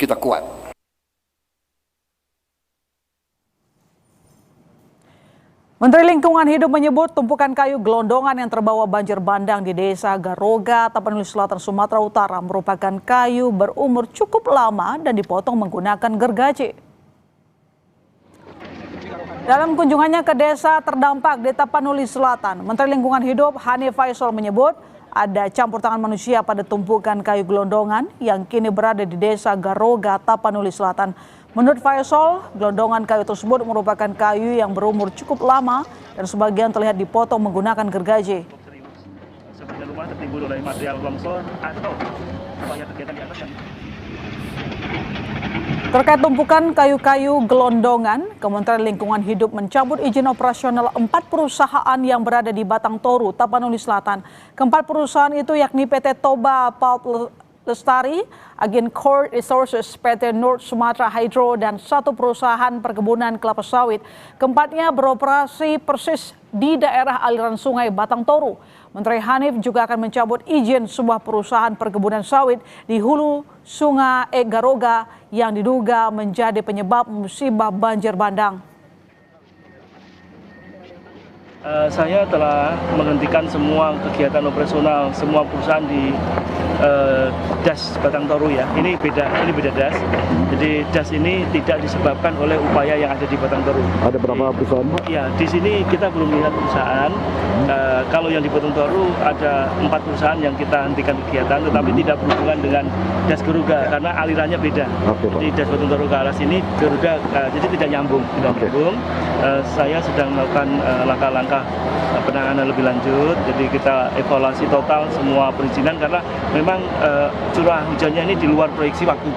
kita kuat. Menteri Lingkungan Hidup menyebut tumpukan kayu gelondongan yang terbawa banjir bandang di Desa Garoga, Tapanuli Selatan, Sumatera Utara merupakan kayu berumur cukup lama dan dipotong menggunakan gergaji. Dalam kunjungannya ke desa terdampak di Tapanuli Selatan, Menteri Lingkungan Hidup Hanif Faisal menyebut ada campur tangan manusia pada tumpukan kayu gelondongan yang kini berada di Desa Garoga, Tapanuli Selatan. Menurut Faisal, gelondongan kayu tersebut merupakan kayu yang berumur cukup lama dan sebagian terlihat dipotong menggunakan gergaji. Sebagian rumah tertimbun oleh material longsor atau upaya kegiatan di atas yang... Terkait tumpukan kayu-kayu gelondongan, Kementerian Lingkungan Hidup mencabut izin operasional 4 perusahaan yang berada di Batang Toru, Tapanuli Selatan. Keempat perusahaan itu yakni PT Toba Pulp Lestari, Agen Core Resources, PT North Sumatra Hydro, dan satu perusahaan perkebunan kelapa sawit. Keempatnya beroperasi persis di daerah aliran sungai Batang Toru. Menteri Hanif juga akan mencabut izin sebuah perusahaan perkebunan sawit di hulu Sungai Garoga yang diduga menjadi penyebab musibah banjir bandang. Saya telah menghentikan semua kegiatan operasional semua perusahaan di DAS Batang Toru ya. Ini beda DAS. Jadi DAS ini tidak disebabkan oleh upaya yang ada di Batang Toru. Ada berapa perusahaan? Ya, di sini kita belum lihat perusahaan. Kalau yang di Batang Toru ada 4 perusahaan yang kita hentikan kegiatan, tetapi tidak berhubungan dengan DAS Garuga karena alirannya beda. Jadi DAS Batang Toru ke arah sini, Garuga jadi tidak nyambung. Saya sedang melakukan langkah-langkah penanganan lebih lanjut. Jadi kita evaluasi total semua perizinan karena memang curah hujannya ini di luar proyeksi waktu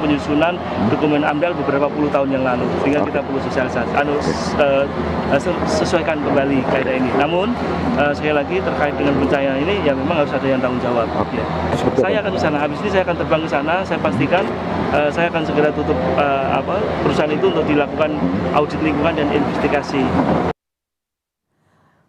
penyusunan dokumen AMDAL beberapa puluh tahun yang lalu, sehingga kita perlu sosialisasi, sesuaikan kembali kaidah ini. Namun sekali lagi terkait dengan bencana ini ya memang harus ada yang tanggung jawab. Ya. Saya akan ke sana, habis ini saya akan terbang ke sana. Saya pastikan saya akan segera tutup perusahaan itu untuk dilakukan audit lingkungan dan investigasi.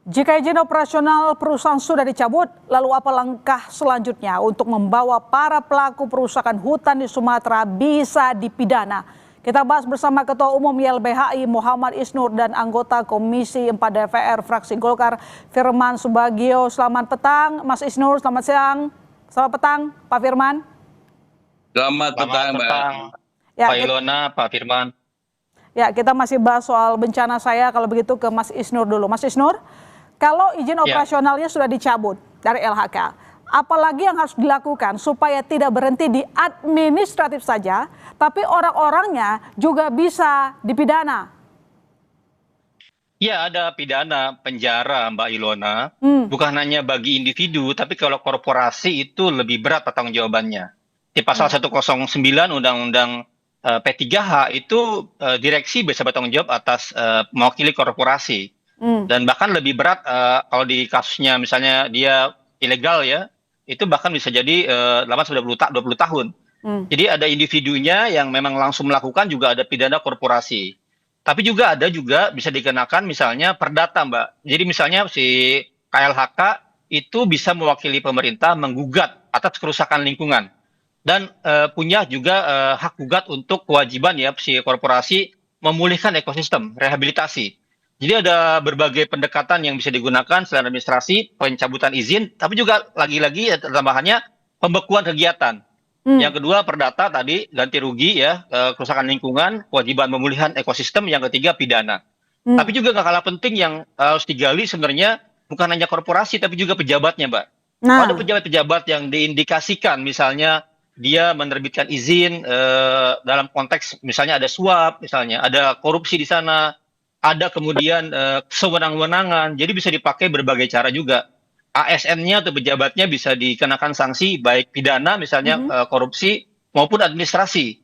Jika izin operasional perusahaan sudah dicabut, lalu apa langkah selanjutnya untuk membawa para pelaku perusakan hutan di Sumatera bisa dipidana? Kita bahas bersama Ketua Umum YLBHI Muhammad Isnur dan anggota Komisi 4 DPR Fraksi Golkar Firman Subagio. Selamat petang Mas Isnur, selamat siang. Selamat petang Pak Firman. Selamat petang Mbak. Ya, Pak Ilona, Pak Firman. Ya, kita masih bahas soal bencana. Saya kalau begitu ke Mas Isnur dulu. Mas Isnur, kalau izin operasionalnya sudah dicabut dari LHK, apalagi yang harus dilakukan supaya tidak berhenti di administratif saja, tapi orang-orangnya juga bisa dipidana? Ya, ada pidana penjara Mbak Ilona, bukan hanya bagi individu, tapi kalau korporasi itu lebih berat pertanggungjawabannya. Di pasal 109 Undang-Undang P3H itu direksi bisa bertanggung jawab atas mewakili korporasi. Dan bahkan lebih berat kalau di kasusnya misalnya dia ilegal ya, itu bahkan bisa jadi 20 tahun. Jadi ada individunya yang memang langsung melakukan, juga ada pidana korporasi. Tapi juga ada bisa dikenakan misalnya perdata Mbak. Jadi misalnya si KLHK itu bisa mewakili pemerintah menggugat atas kerusakan lingkungan. Dan punya juga hak gugat untuk kewajiban ya si korporasi memulihkan ekosistem, rehabilitasi. Jadi ada berbagai pendekatan yang bisa digunakan selain administrasi, pencabutan izin, tapi juga lagi-lagi tambahannya pembekuan kegiatan. Yang kedua perdata tadi, ganti rugi ya, kerusakan lingkungan, kewajiban pemulihan ekosistem, yang ketiga pidana. Tapi juga nggak kalah penting yang harus digali sebenarnya bukan hanya korporasi tapi juga pejabatnya Mbak. Ada pejabat-pejabat yang diindikasikan misalnya dia menerbitkan izin dalam konteks misalnya ada suap, misalnya ada korupsi di sana, ada kemudian sewenang-wenangan, jadi bisa dipakai berbagai cara juga. ASN-nya atau pejabatnya bisa dikenakan sanksi baik pidana misalnya korupsi maupun administrasi,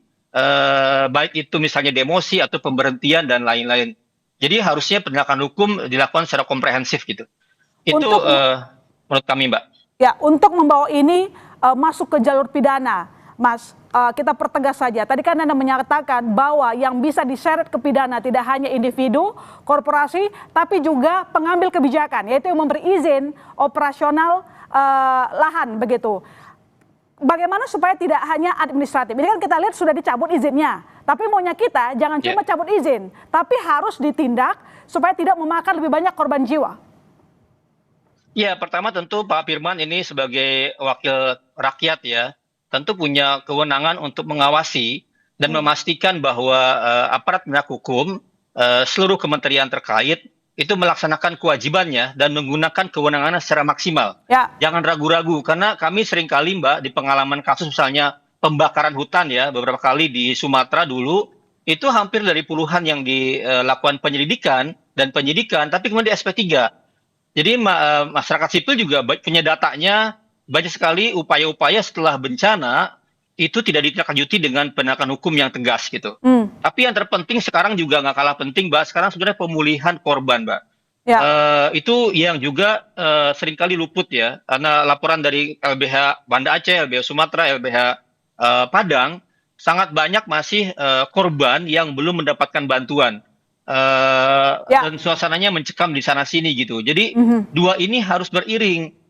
baik itu misalnya demosi atau pemberhentian dan lain-lain. Jadi harusnya penegakan hukum dilakukan secara komprehensif gitu. Itu menurut kami Mbak. Ya, untuk membawa ini masuk ke jalur pidana, Mas, kita pertegas saja. Tadi kan Anda menyatakan bahwa yang bisa diseret ke pidana tidak hanya individu, korporasi, tapi juga pengambil kebijakan, yaitu yang memberi izin operasional lahan begitu. bagaimana supaya tidak hanya administratif? Ini kan kita lihat sudah dicabut izinnya, tapi maunya kita jangan cuma cabut izin, tapi harus ditindak supaya tidak memakan lebih banyak korban jiwa. Ya, pertama tentu Pak Firman ini sebagai wakil rakyat ya, tentu punya kewenangan untuk mengawasi dan memastikan bahwa aparat penegak hukum, seluruh kementerian terkait itu melaksanakan kewajibannya dan menggunakan kewenangannya secara maksimal. Ya. Jangan ragu-ragu, karena kami seringkali Mbak di pengalaman kasus misalnya pembakaran hutan ya, beberapa kali di Sumatera dulu, itu hampir dari puluhan yang dilakukan penyelidikan dan penyidikan, tapi kemudian di SP3. Jadi masyarakat sipil juga punya datanya, banyak sekali upaya-upaya setelah bencana, itu tidak ditindaklanjuti dengan penegakan hukum yang tegas gitu. Tapi yang terpenting sekarang juga nggak kalah penting, Mbak. Sekarang sebenarnya pemulihan korban, Mbak. Ya. Itu yang juga seringkali luput ya, karena laporan dari LBH Banda Aceh, LBH Sumatera, LBH Padang, sangat banyak masih korban yang belum mendapatkan bantuan. Dan suasananya mencekam di sana sini gitu. Jadi dua ini harus beriring.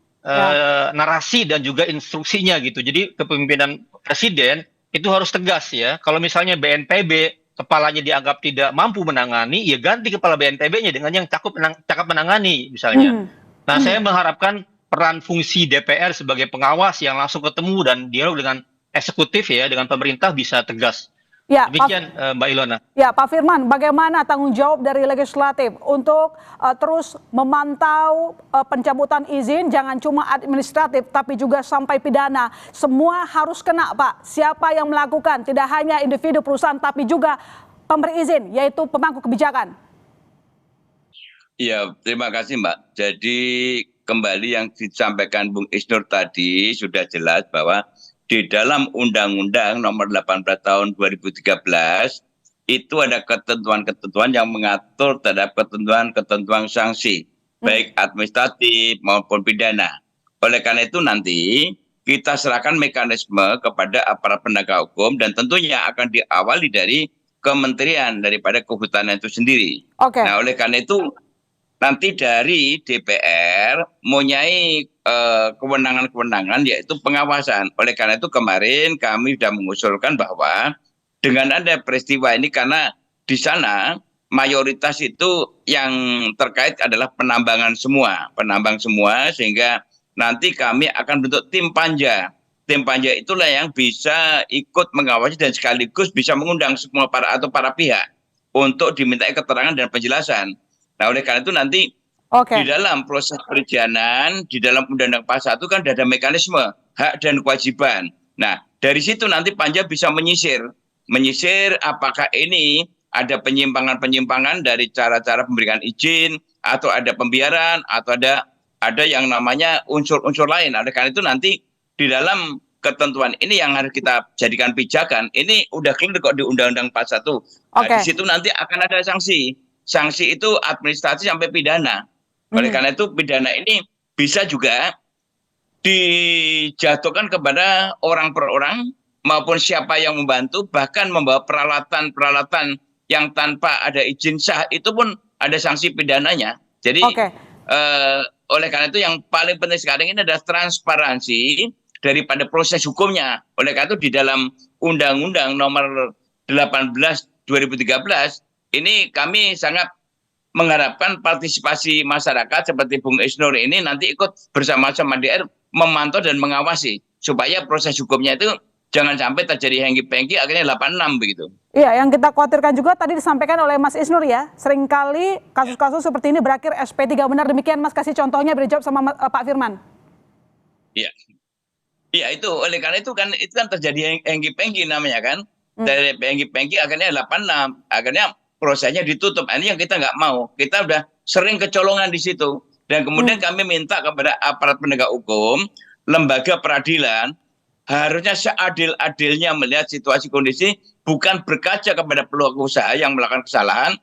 Narasi dan juga instruksinya gitu. Jadi kepemimpinan presiden itu harus tegas ya. Kalau misalnya BNPB kepalanya dianggap tidak mampu menangani, ya ganti kepala BNPB-nya dengan yang cakap menangani misalnya. Nah, saya mengharapkan peran fungsi DPR sebagai pengawas yang langsung ketemu dan dialog dengan eksekutif ya, dengan pemerintah bisa tegas. Ya, demikian Mbak Ilona. Ya, Pak Firman, bagaimana tanggung jawab dari legislatif untuk terus memantau pencabutan izin, jangan cuma administratif tapi juga sampai pidana. Semua harus kena, Pak. Siapa yang melakukan, tidak hanya individu perusahaan tapi juga pemberi izin, yaitu pemangku kebijakan. Iya, terima kasih Mbak. Jadi kembali yang disampaikan Bung Isnur tadi sudah jelas bahwa di dalam Undang-Undang Nomor 18 Tahun 2013 itu ada ketentuan-ketentuan yang mengatur terhadap ketentuan-ketentuan sanksi, baik administratif maupun pidana. Oleh karena itu nanti kita serahkan mekanisme kepada aparat penegak hukum dan tentunya akan diawali dari kementerian daripada kehutanan itu sendiri. Nah, oleh karena itu nanti dari DPR mempunyai kewenangan-kewenangan yaitu pengawasan. Oleh karena itu kemarin kami sudah mengusulkan bahwa dengan ada peristiwa ini, karena di sana mayoritas itu yang terkait adalah penambang semua, sehingga nanti kami akan bentuk tim panja. Tim panja itulah yang bisa ikut mengawasi dan sekaligus bisa mengundang semua para pihak untuk dimintai keterangan dan penjelasan. Nah, oleh karena itu nanti di dalam proses perizinan, di dalam Undang-Undang Pasal 1 kan ada mekanisme hak dan kewajiban. Nah, dari situ nanti panja bisa menyisir apakah ini ada penyimpangan-penyimpangan dari cara-cara pemberian izin, atau ada pembiaran, atau ada yang namanya unsur-unsur lain. Oleh karena itu nanti di dalam ketentuan ini yang harus kita jadikan pijakan, ini udah clear kok di Undang-Undang Pasal 1. Nah, di situ nanti akan ada sanksi. Sanksi itu administrasi sampai pidana. Oleh karena itu pidana ini bisa juga dijatuhkan kepada orang per orang maupun siapa yang membantu, bahkan membawa peralatan-peralatan yang tanpa ada izin sah, itu pun ada sanksi pidananya. Jadi oleh karena itu yang paling penting sekarang ini adalah transparansi daripada proses hukumnya. Oleh karena itu di dalam Undang-Undang Nomor 18 2013 ini kami sangat mengharapkan partisipasi masyarakat seperti Bung Isnur ini nanti ikut bersama-sama DPR memantau dan mengawasi supaya proses hukumnya itu jangan sampai terjadi hengki-pengki akhirnya 86 begitu. Iya, yang kita khawatirkan juga tadi disampaikan oleh Mas Isnur ya, seringkali kasus-kasus seperti ini berakhir SP3. Benar demikian Mas, kasih contohnya, beri jawab sama Pak Firman. Iya. Iya, itu oleh karena itu kan terjadi hengki-pengki namanya kan. Dari hengki-pengki akhirnya 86, akhirnya prosesnya ditutup. Ini yang kita nggak mau. Kita udah sering kecolongan di situ. Dan kemudian kami minta kepada aparat penegak hukum, lembaga peradilan, harusnya seadil-adilnya melihat situasi kondisi, bukan berkaca kepada pelaku usaha yang melakukan kesalahan,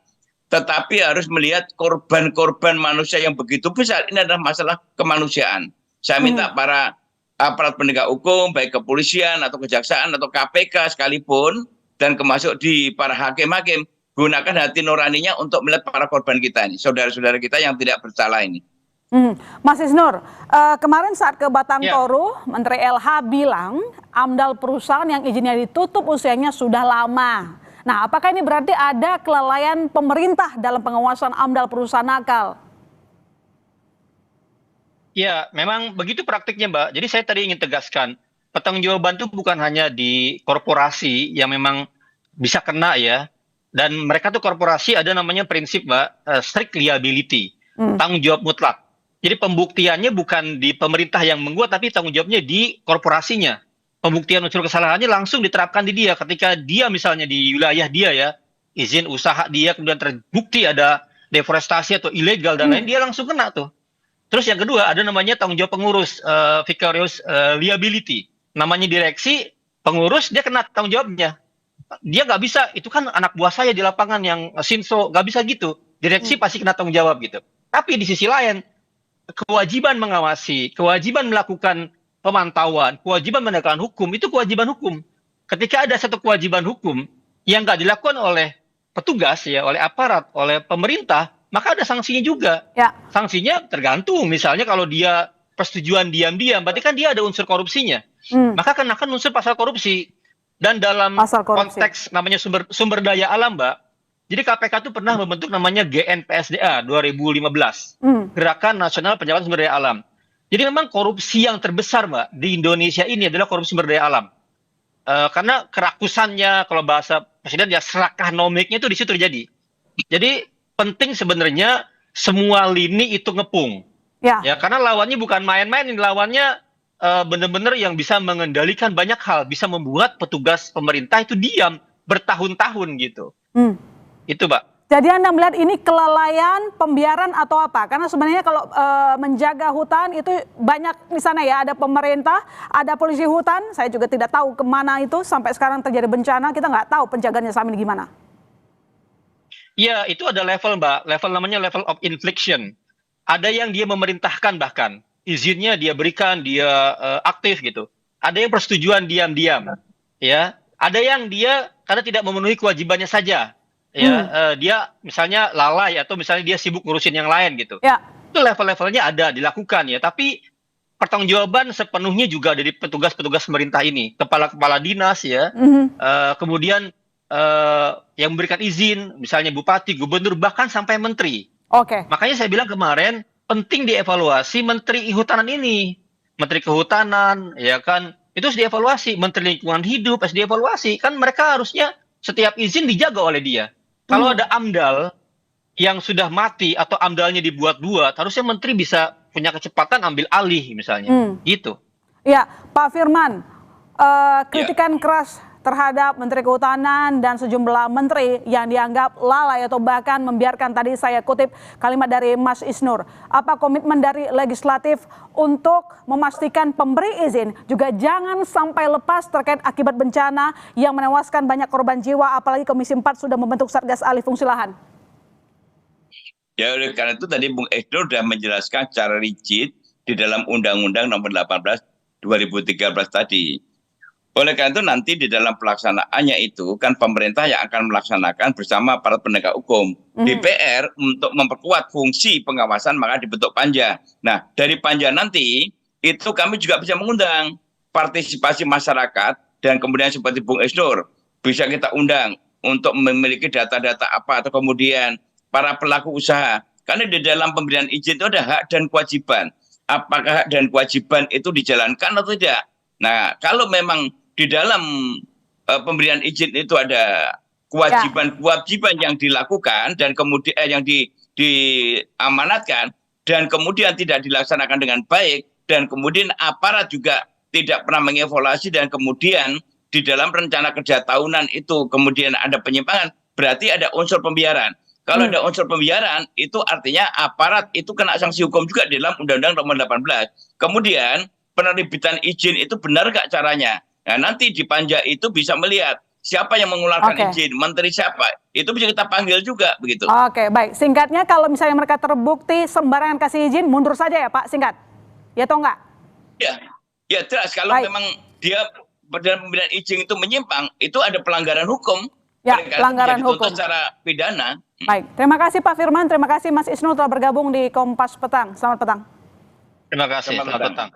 tetapi harus melihat korban-korban manusia yang begitu besar. Ini adalah masalah kemanusiaan. Saya minta para aparat penegak hukum, baik kepolisian atau kejaksaan atau KPK sekalipun, dan termasuk di para hakim-hakim, gunakan hati nuraninya untuk melihat para korban kita ini, saudara-saudara kita yang tidak bersalah ini. Mas Isnur, kemarin saat ke Batang Ya. Toru, Menteri LH bilang AMDAL perusahaan yang izinnya ditutup usianya sudah lama. Nah, apakah ini berarti ada kelalaian pemerintah dalam pengawasan AMDAL perusahaan nakal? Ya, memang begitu praktiknya, Mbak. Jadi saya tadi ingin tegaskan, pertanggungjawaban itu bukan hanya di korporasi yang memang bisa kena ya. Dan mereka tuh korporasi ada namanya prinsip, Mbak, strict liability, tanggung jawab mutlak. Jadi pembuktiannya bukan di pemerintah yang membuat, tapi tanggung jawabnya di korporasinya. Pembuktian unsur kesalahannya langsung diterapkan di dia. Ketika dia misalnya di wilayah dia ya, izin usaha dia kemudian terbukti ada deforestasi atau ilegal dan lain, dia langsung kena tuh. Terus yang kedua ada namanya tanggung jawab pengurus, vicarious liability. Namanya direksi, pengurus dia kena tanggung jawabnya. Dia nggak bisa, itu kan anak buah saya di lapangan yang Shinso, nggak bisa gitu. Direksi pasti kena tanggung jawab gitu. Tapi di sisi lain, kewajiban mengawasi, kewajiban melakukan pemantauan, kewajiban menegakkan hukum, itu kewajiban hukum. Ketika ada satu kewajiban hukum yang nggak dilakukan oleh petugas ya, oleh aparat, oleh pemerintah, maka ada sanksinya juga. Ya. Sanksinya tergantung, misalnya kalau dia persetujuan diam-diam, berarti kan dia ada unsur korupsinya. Maka kenakan unsur pasal korupsi. Dan dalam konteks namanya sumber daya alam, Mbak, jadi KPK itu pernah membentuk namanya GNPSDA 2015, Gerakan Nasional Pencegahan Sumber Daya Alam. Jadi memang korupsi yang terbesar, Mbak, di Indonesia ini adalah korupsi sumber daya alam. Karena kerakusannya, kalau bahasa presiden ya serakah nomiknya itu di situ terjadi. Jadi penting sebenarnya semua lini itu ngepung. Ya, karena lawannya bukan main-main, lawannya benar-benar yang bisa mengendalikan banyak hal, bisa membuat petugas pemerintah itu diam bertahun-tahun gitu. Itu, Mbak. Jadi Anda melihat ini kelalaian, pembiaran atau apa? Karena sebenarnya kalau menjaga hutan itu banyak di sana ya, ada pemerintah, ada polisi hutan. Saya juga tidak tahu kemana itu sampai sekarang terjadi bencana, kita nggak tahu penjagaannya selama ini gimana. Ya, itu ada level, Mbak. Level namanya level of infliction. Ada yang dia memerintahkan bahkan. Izinnya dia berikan, dia aktif gitu. Ada yang persetujuan diam-diam. Ya, ada yang dia karena tidak memenuhi kewajibannya saja. Ya, dia misalnya lalai atau misalnya dia sibuk ngurusin yang lain gitu. Ya. Itu level-levelnya ada dilakukan ya. Tapi pertanggungjawaban sepenuhnya juga dari petugas-petugas pemerintah ini, kepala-kepala dinas ya. Kemudian yang memberikan izin, misalnya bupati, gubernur, bahkan sampai menteri. Oke. Makanya saya bilang kemarin penting dievaluasi Menteri Kehutanan ini, Menteri Kehutanan, ya kan, itu harus dievaluasi. Menteri Lingkungan Hidup harus dievaluasi. Kan mereka harusnya setiap izin dijaga oleh dia. Kalau ada AMDAL yang sudah mati atau AMDAL-nya dibuat-buat, harusnya Menteri bisa punya kecepatan ambil alih misalnya, gitu. Ya, Pak Firman, kritikan keras terhadap Menteri Kehutanan dan sejumlah menteri yang dianggap lalai atau bahkan membiarkan, tadi saya kutip kalimat dari Mas Isnur. Apa komitmen dari legislatif untuk memastikan pemberi izin juga jangan sampai lepas terkait akibat bencana yang menewaskan banyak korban jiwa, apalagi Komisi 4 sudah membentuk Satgas Alih Fungsi Lahan? Ya, oleh karena itu tadi Bung Isnur sudah menjelaskan secara rigid di dalam Undang-Undang Nomor 18 2013 tadi. Oleh karena itu nanti di dalam pelaksanaannya itu kan pemerintah yang akan melaksanakan bersama para penegak hukum. DPR untuk memperkuat fungsi pengawasan maka dibentuk panja. Nah, dari panja nanti itu kami juga bisa mengundang partisipasi masyarakat dan kemudian seperti Bung Isnur bisa kita undang untuk memiliki data-data apa atau kemudian para pelaku usaha. Karena di dalam pemberian izin itu ada hak dan kewajiban. Apakah hak dan kewajiban itu dijalankan atau tidak? Nah, kalau memang di dalam pemberian izin itu ada kewajiban-kewajiban yang dilakukan dan kemudian yang diamanatkan dan kemudian tidak dilaksanakan dengan baik dan kemudian aparat juga tidak pernah mengevaluasi dan kemudian di dalam rencana kerja tahunan itu kemudian ada penyimpangan, berarti ada unsur pembiaran. Kalau ada unsur pembiaran itu artinya aparat itu kena sanksi hukum juga di dalam Undang-Undang Nomor 18. Kemudian penerbitan izin itu benar nggak caranya? Nah, nanti di panja itu bisa melihat siapa yang mengeluarkan izin, menteri siapa, itu bisa kita panggil juga begitu. Oke, baik. Singkatnya kalau misalnya mereka terbukti sembarangan kasih izin, mundur saja ya Pak, singkat. Ya atau enggak? Ya jelas kalau memang dia dalam pemberian izin itu menyimpang, itu ada pelanggaran hukum. Ya, pelanggaran hukum secara pidana. Baik, terima kasih Pak Firman, terima kasih Mas Isnur telah bergabung di Kompas Petang. Selamat petang. Terima kasih, selamat petang.